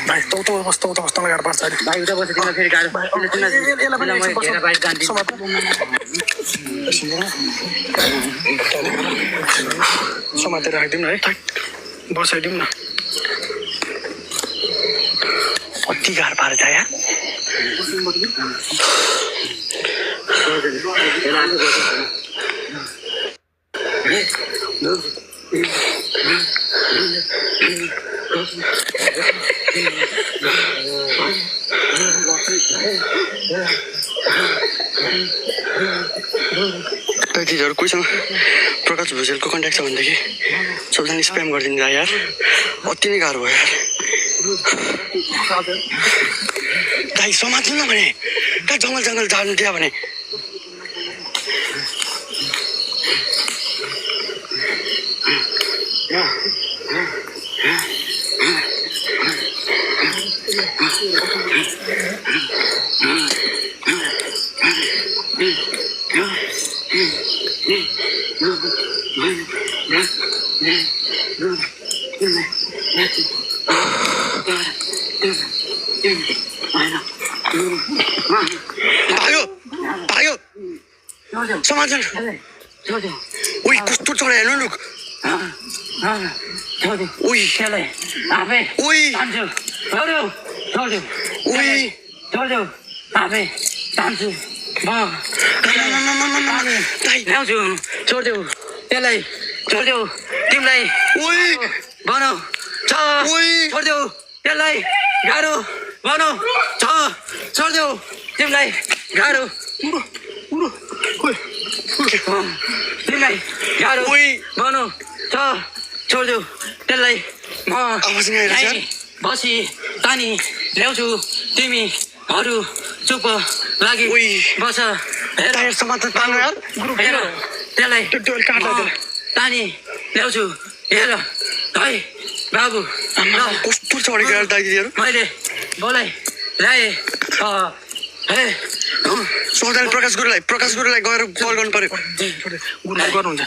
भाइ तँ लगाएर पर्छ अहिले भाइ उता बस्यो तिमीलाई फेरि गाह्रो समातेर राखिदिउँ न है बसाइदिउँ न कति गाह्रो पारेछ यार चिजहरू कोहीसँग प्रकाश भुजेलको कन्ट्याक्ट छ भनेदेखि सबजना स्प्याम गरिदिन्छ यार अति नै गाह्रो भयो यार दाइ समात्नु न भने कहाँ जङ्गल जानु दियो भने भाग्यो समाजन उही कस्तो चढा हेर्नु लुक उही छोडिदेऊ त्यसलाई छोडिदेऊ तिमीलाई भनौ छोडिदेऊ त्यसलाई गाह्रो भनौ छोडिदेऊ तिमीलाई गाह्रो तिमीलाई गाह्रो भनौ छोडिदेऊ त्यसलाई म बसी तानी ल्याउँछु तिमीहरू चुप लागि बस त्यसलाई तानी ल्याउँछु हेर है बाबु कस्तो चढेको दाइदिदीहरू मैले बोलाइ ल्याएँ प्रकाश गुरुलाई गएर कल गर्नु पर्यो गर्नुहुन्छ